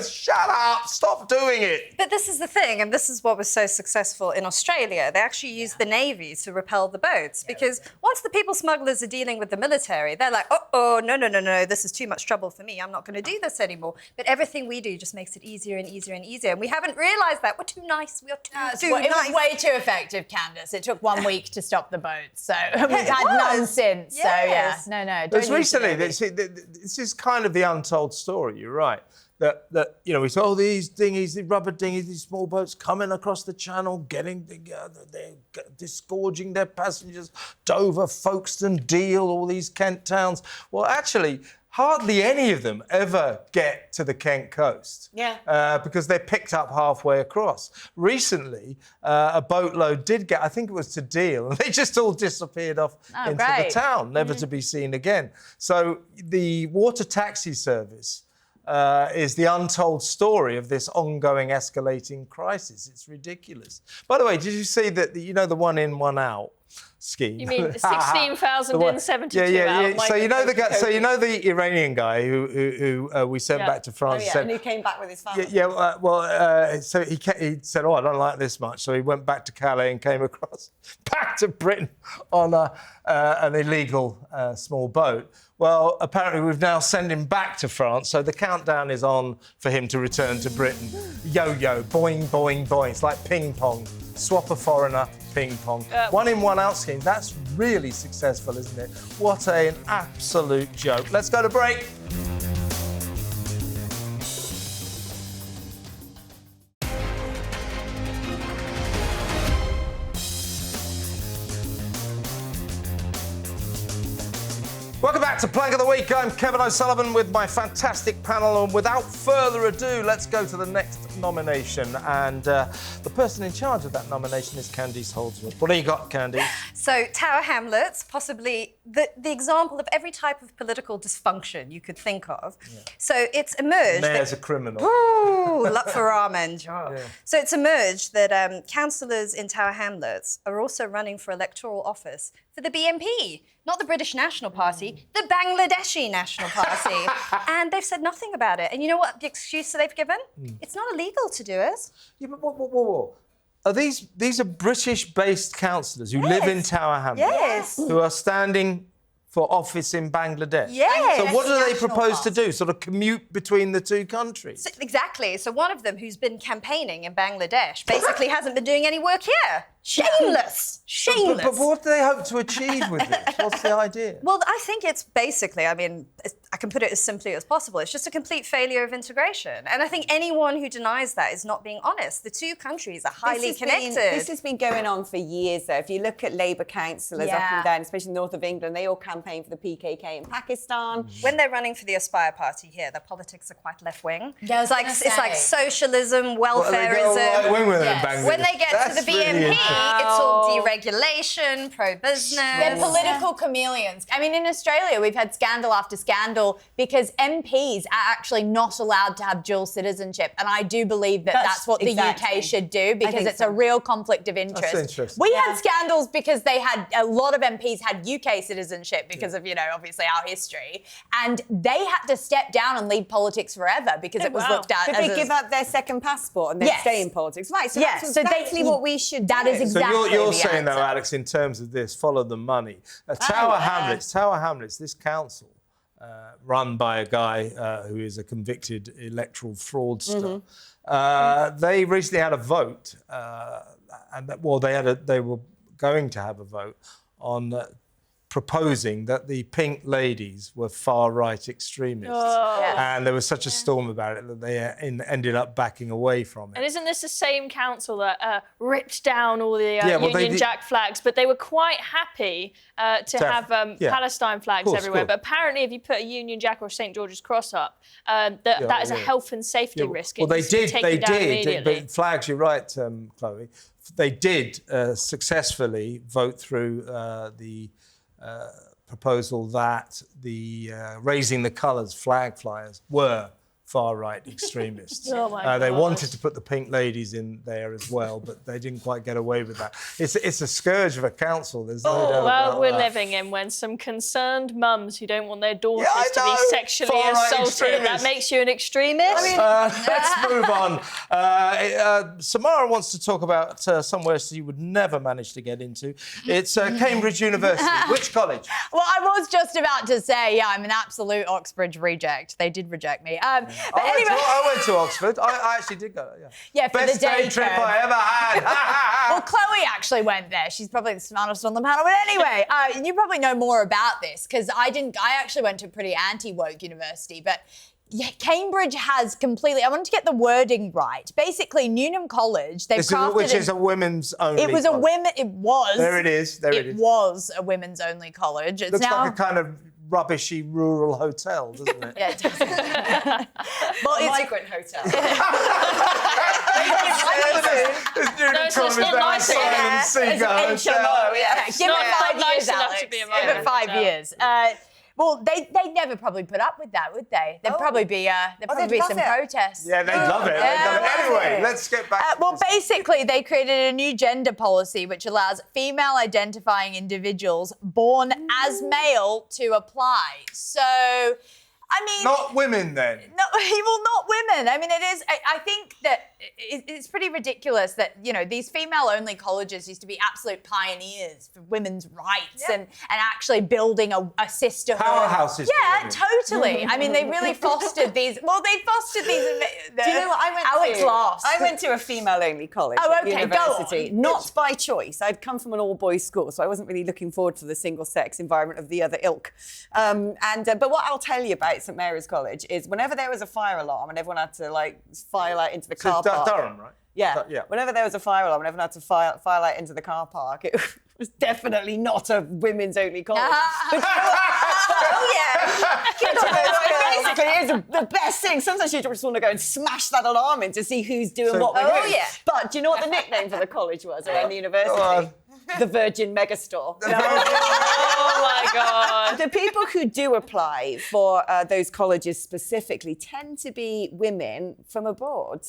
Speaker 2: Shut up, stop doing it.
Speaker 7: But this is the thing, and this is what was so successful in Australia. They actually used the Navy to repel the boats because once the people smugglers are dealing with the military, they're like, no, this is too much trouble for me. I'm not going to do this anymore. But everything we do just makes it easier and easier and easier. And we haven't realised that. We're too nice. We are too nice.
Speaker 8: It was way too effective, Candice. It took 1 week to stop the boats, so we've had none since.
Speaker 7: Yes.
Speaker 8: So, yeah, no.
Speaker 2: But recently, this is kind of the untold story, you're right. That we saw these dinghies, these rubber dinghies, these small boats coming across the Channel, getting together, they're disgorging their passengers, Dover, Folkestone, Deal, all these Kent towns. Well, actually, hardly any of them ever get to the Kent coast. Because they're picked up halfway across. Recently, a boatload did get, I think it was to Deal, and they just all disappeared off into the town, never to be seen again. So the water taxi service is the untold story of this ongoing escalating crisis. It's ridiculous. By the way, did you see that the one in, one out scheme?
Speaker 6: You mean 16,000 in, 72 out?
Speaker 2: So the Iranian guy who we sent back to France.
Speaker 3: and who came back with his family.
Speaker 2: So he said, I don't like this much. So he went back to Calais and came across back to Britain on an illegal small boat. Well, apparently we've now sent him back to France, so the countdown is on for him to return to Britain. Yo-yo, boing, boing, boing. It's like ping pong. Swap a foreigner, ping pong. One in, one out scheme. That's really successful, isn't it? What an absolute joke. Let's go to break. Welcome back back to Plank of the Week. I'm Kevin O'Sullivan with my fantastic panel, and without further ado, let's go to the next nomination. And the person in charge of that nomination is Candice Holdsworth. What do you got, Candice?
Speaker 7: So, Tower Hamlets, possibly the example of every type of political dysfunction you could think of. Yeah. So it's emerged...
Speaker 2: Mayor's a criminal.
Speaker 7: Ooh, luck for ramen. Yeah. So it's emerged that councillors in Tower Hamlets are also running for electoral office for the BNP, not the British National Party, the Bangladeshi National Party. And they've said nothing about it. And you know what the excuse that they've given? It's not illegal to do it.
Speaker 2: Yeah, but whoa. Are these are British-based councillors who live in Tower Hamlets, who are standing for office in Bangladesh?
Speaker 7: Yes.
Speaker 2: So what do they propose to do? Sort of commute between the two countries?
Speaker 7: So, exactly. So one of them, who's been campaigning in Bangladesh, basically hasn't been doing any work here. Shameless. Shameless.
Speaker 2: But what do they hope to achieve with this? What's the idea?
Speaker 7: Well, I think it's basically, I mean, I can put it as simply as possible. It's just a complete failure of integration. And I think anyone who denies that is not being honest. The two countries are highly connected.
Speaker 3: This has been going on for years, though. If you look at Labour councillors up and down, especially north of England, they all campaign for the PKK in Pakistan.
Speaker 7: When they're running for the Aspire party here, their politics are quite left-wing.
Speaker 8: Yeah,
Speaker 7: it's like socialism, welfareism.
Speaker 2: Right-wing with them, Bangladesh.
Speaker 7: When they get to the BNP, it's all deregulation, pro-business.
Speaker 8: They're political chameleons. I mean, in Australia, we've had scandal after scandal because MPs are actually not allowed to have dual citizenship. And I do believe that that's what the UK should do, because it's a real conflict of interest.
Speaker 2: That's interesting.
Speaker 8: We had scandals because they had a lot of MPs had UK citizenship because of, obviously our history. And they had to step down and leave politics forever because it was looked at
Speaker 3: Did
Speaker 8: as
Speaker 3: they give up their second passport and then stay in politics? Right, so that's exactly what we should do.
Speaker 8: That is exactly
Speaker 2: So you're saying,
Speaker 8: answer.
Speaker 2: though, Alex, in terms of this, follow the money. Tower Hamlets, this council, run by a guy who is a convicted electoral fraudster, they recently had a vote, they were going to have a vote on proposing that the pink ladies were far-right extremists. And there was such a storm about it that they ended up backing away from it.
Speaker 6: And isn't this the same council that ripped down all the Union Jack flags, but they were quite happy to have Palestine flags everywhere. But apparently if you put a Union Jack or St George's Cross up, that is a health and safety risk.
Speaker 2: Well, they did. But flags, you're right, Chloe. They did successfully vote through the proposal that the raising the colours flag flyers were far-right extremists. They wanted to put the pink ladies in there as well, but they didn't quite get away with that. It's a scourge of a council, there's no doubt about
Speaker 6: we're
Speaker 2: that.
Speaker 6: living in when some concerned mums who don't want their daughters to be sexually assaulted, that makes you an extremist?
Speaker 2: Let's move on. Samara wants to talk about somewhere she would never manage to get into. It's Cambridge University. Which college?
Speaker 8: Well, I was just about to say, I'm an absolute Oxbridge reject. They did reject me. But anyway,
Speaker 2: I went to Oxford. I actually did go.
Speaker 8: Yeah, for
Speaker 2: best
Speaker 8: the day
Speaker 2: trip I ever had.
Speaker 8: Well, Chloe actually went there. She's probably the smartest on the panel. But anyway, you probably know more about this because I actually went to a pretty anti-woke university, but. Yeah, Cambridge has completely. I wanted to get the wording right. Basically, Newnham College.
Speaker 2: Which is a women's only.
Speaker 8: It was
Speaker 2: college.
Speaker 8: a women. It was.
Speaker 2: There it is.
Speaker 8: It was a women's only college. It's
Speaker 2: looks
Speaker 8: now
Speaker 2: like a kind of rubbishy rural hotel, doesn't it?
Speaker 8: Yeah, it does.
Speaker 3: Well, it's a migrant hotel.
Speaker 6: It's not nice
Speaker 8: Give it 5 years, Alex. Give it 5 years. Well, they'd never probably put up with that, would they? There'd probably be some protests.
Speaker 2: Yeah, they'd love it. Anyway, let's get back to this.
Speaker 8: Basically, they created a new gender policy which allows female-identifying individuals born as male to apply. So, I mean...
Speaker 2: Not women, then?
Speaker 8: No, well, not women. I mean, it is... I think that it's pretty ridiculous that, these female-only colleges used to be absolute pioneers for women's rights and actually building a sisterhood.
Speaker 2: Powerhouses.
Speaker 8: Yeah, totally. I mean, they really fostered these... Well, they fostered these...
Speaker 3: Do you know what I went
Speaker 8: Alex
Speaker 3: to?
Speaker 8: laughs.
Speaker 3: I went to a female-only college at university. Not by choice. I'd come from an all-boys school, so I wasn't really looking forward to the single-sex environment of the other ilk. But what I'll tell you about St Mary's College is whenever there was a fire alarm and everyone everyone had to file out into the car park.
Speaker 2: Durham, right?
Speaker 3: Yeah.
Speaker 2: Yeah.
Speaker 3: Whenever there was a fire alarm, everyone had to file out into the car park. It was definitely not a women's only college. Basically, it's the best thing. Sometimes you just want to go and smash that alarm in to see who's doing what we're doing.
Speaker 7: yeah.
Speaker 3: But do you know what the nickname for the college was around the university? The Virgin Megastore.
Speaker 6: Oh my God.
Speaker 3: The people who do apply for those colleges specifically tend to be women from abroad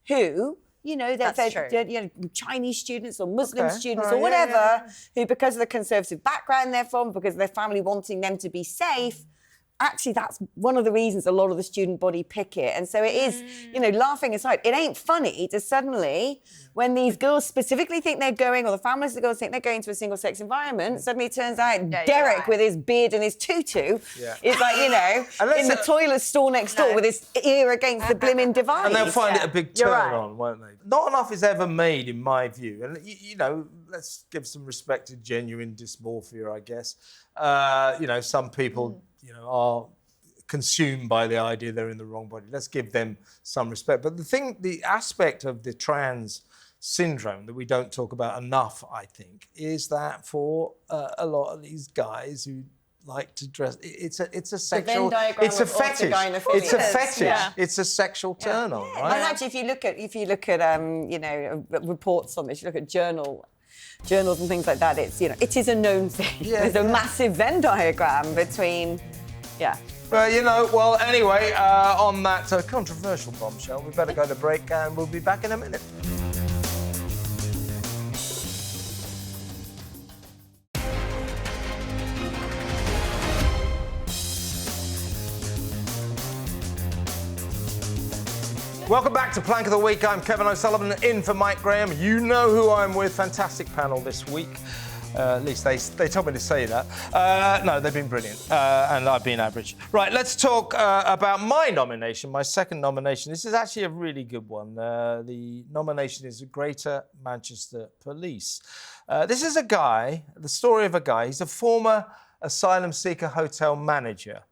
Speaker 3: who, they're Chinese students or Muslim students or whatever, who, because of the conservative background they're from, because of their family wanting them to be safe, actually that's one of the reasons a lot of the student body pick it. And so it is, laughing aside, it ain't funny to suddenly, when these girls specifically think they're going, or the families of the girls think they're going to a single-sex environment, suddenly it turns out Derek with his beard and his tutu is like, in the toilet stall next door with his ear against the blimmin' device.
Speaker 2: And they'll find it a big turn on, won't they? Not enough is ever made, in my view. And, let's give some respect to genuine dysmorphia, I guess. Some people, are consumed by the idea they're in the wrong body. Let's give them some respect. But the aspect of the trans syndrome that we don't talk about enough, I think, is that for a lot of these guys who like to dress, it's a sexual, it's a fetish. It's a fetish. Yeah. It's a sexual turn on, right?
Speaker 3: And actually, if you look at reports on this, you look at journals and things like that, it's it is a known thing. Yeah. There's a massive Venn diagram between,
Speaker 2: anyway, on that controversial bombshell, we better go to break and we'll be back in a minute. Welcome back to Plank of the Week. I'm Kevin O'Sullivan, in for Mike Graham. You know who I'm with. Fantastic panel this week. At least they told me to say that. No, they've been brilliant, and I've been average. Right, let's talk about my nomination, my second nomination. This is actually a really good one. The nomination is Greater Manchester Police. This is the story of a guy. He's a former asylum seeker hotel manager.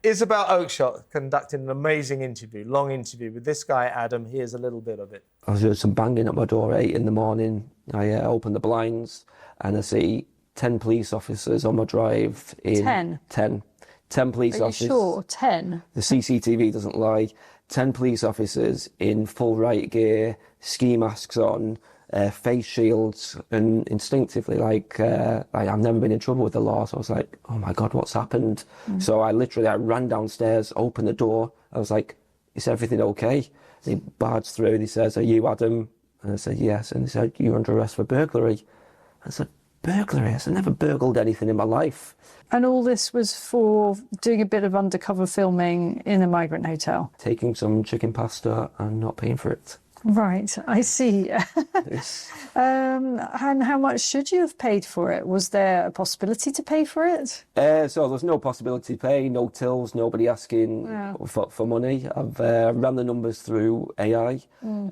Speaker 2: Isabel Oakeshott conducted an amazing long interview with this guy, Adam. Here's a little bit of it.
Speaker 10: I was doing some banging at my door at 8 in the morning. I opened the blinds and I see 10 police officers on my drive.
Speaker 14: 10?
Speaker 10: 10 police officers.
Speaker 14: Are you sure? 10?
Speaker 10: The CCTV doesn't lie. 10 police officers in full riot gear, ski masks on, face shields, and instinctively, I've never been in trouble with the law, so I was like, oh my God, what's happened? So I ran downstairs, opened the door. I was like, is everything okay? And he barged through and he says, are you Adam? And I said, yes. And he said, you're under arrest for burglary. I said, burglary? I said, I never burgled anything in my life.
Speaker 14: And all this was for doing a bit of undercover filming in a migrant hotel?
Speaker 10: Taking some chicken pasta and not paying for it.
Speaker 14: Right, I see. And how much should you have paid for it? Was there a possibility to pay for it?
Speaker 10: So there's no possibility to pay, no tills, nobody asking for money. I've ran the numbers through AI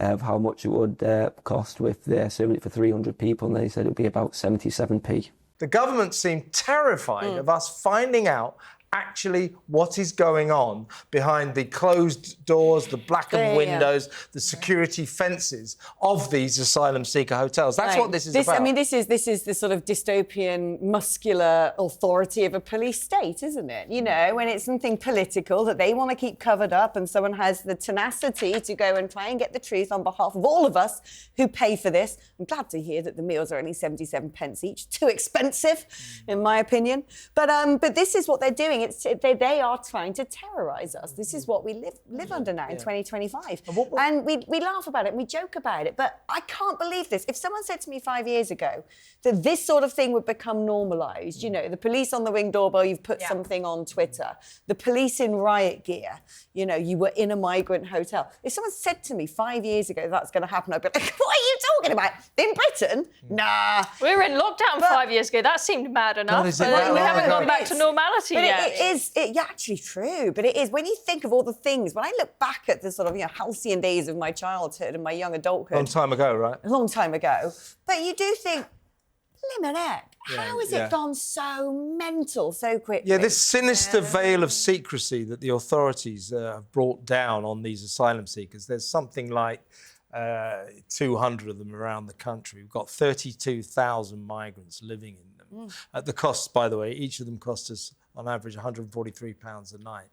Speaker 10: of how much it would cost with serving it for 300 people, and they said it would be about 77p.
Speaker 2: The government seemed terrified of us finding out actually what is going on behind the closed doors, the blackened windows, the security fences of these asylum seeker hotels. That's what this is about.
Speaker 3: I mean, this is the sort of dystopian, muscular authority of a police state, isn't it? When it's something political that they want to keep covered up and someone has the tenacity to go and try and get the truth on behalf of all of us who pay for this. I'm glad to hear that the meals are only 77 pence each. Too expensive, in my opinion. But this is what they're doing. They are trying to terrorise us. This is what we live under now in 2025. And we laugh about it and we joke about it, but I can't believe this. If someone said to me 5 years ago that this sort of thing would become normalised, the police on the Ring doorbell, you've put something on Twitter, the police in riot gear, you were in a migrant hotel. If someone said to me 5 years ago that's going to happen, I'd be like, what are you talking about? In Britain? Nah.
Speaker 6: We were in lockdown 5 years ago. That seemed mad enough. We haven't gone back to normality yet.
Speaker 3: It's actually true, but it is. When you think of all the things, when I look back at the sort of halcyon days of my childhood and my young adulthood.
Speaker 2: A long time ago, right?
Speaker 3: A long time ago. But you do think, Limonette, how has it gone so mental so quickly?
Speaker 2: Yeah, this sinister veil of secrecy that the authorities have brought down on these asylum seekers. There's something like 200 of them around the country. We've got 32,000 migrants living in them. At the cost, by the way, each of them cost us on average £143 a night.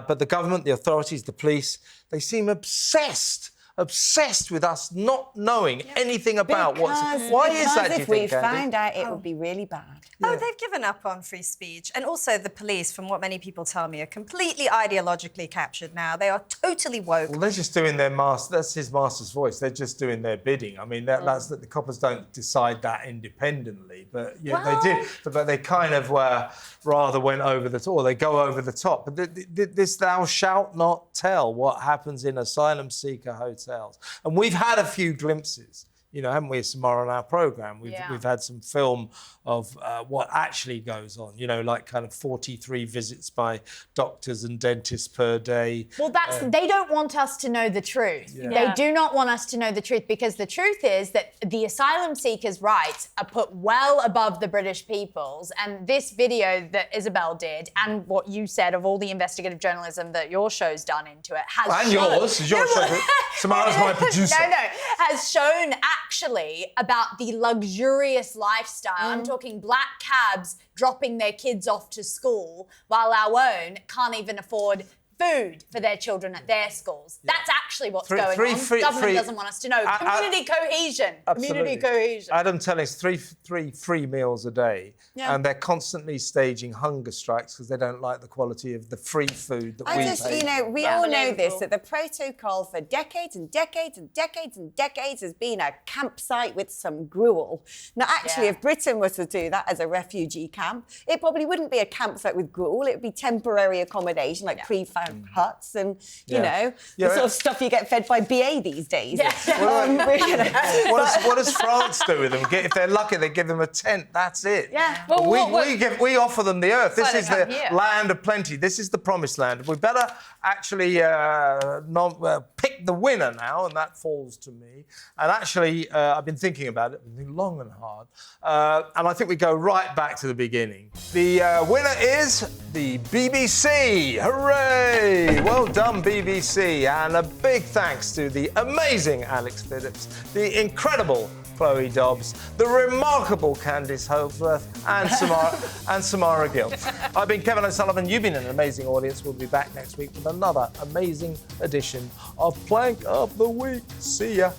Speaker 2: But the government, the authorities, the police, they seem obsessed with us not knowing anything about what's... Why is that, do you
Speaker 3: if
Speaker 2: think,
Speaker 3: we
Speaker 2: Candy?
Speaker 3: found out, it would be really bad.
Speaker 7: Oh, they've given up on free speech. And also the police, from what many people tell me, are completely ideologically captured now. They are totally woke.
Speaker 2: Well, they're just doing their master... That's his master's voice. They're just doing their bidding. I mean, that's that the coppers don't decide that independently, but they did. But they kind of rather went over the top, or they go over the top. But this thou shalt not tell what happens in asylum seeker hotels. And we've had a few glimpses, haven't we, Samara, on our programme? We've had some film of what actually goes on, like kind of 43 visits by doctors and dentists per day.
Speaker 8: Well, they don't want us to know the truth. They do not want us to know the truth, because the truth is that the asylum seekers' rights are put well above the British people's. And this video that Isabel did, and what you said of all the investigative journalism that your show's done into it, has shown...
Speaker 2: And yours, your show. Samara's my producer.
Speaker 8: Has shown actually about the luxurious lifestyle. I'm talking black cabs dropping their kids off to school while our own can't even afford food for their children at their schools. That's actually what's going on. Government doesn't want us to know. Community cohesion.
Speaker 2: Absolutely.
Speaker 8: Community cohesion.
Speaker 2: Adam telling us three free meals a day, and they're constantly staging hunger strikes because they don't like the quality of the free food that we pay.
Speaker 3: We all know this, that the protocol for decades and decades and decades and decades has been a campsite with some gruel. Now, actually, if Britain was to do that as a refugee camp, it probably wouldn't be a campsite with gruel. It would be temporary accommodation, like prefab huts and, the sort of stuff you get fed by BA these days.
Speaker 2: What does France do with them? If they're lucky, they give them a tent. That's it.
Speaker 8: Yeah.
Speaker 2: Well, we offer them the earth. This is the land of plenty. This is the promised land. We better actually pick the winner now, and that falls to me. And actually, I've been thinking about it long and hard. And I think we go right back to the beginning. The winner is the BBC. Hooray! Well done, BBC. And a big thanks to the amazing Alex Phillips, the incredible Chloe Dobbs, the remarkable Candice Holdsworth, and Samara Gill. I've been Kevin O'Sullivan. You've been an amazing audience. We'll be back next week with another amazing edition of Plank of the Week. See ya.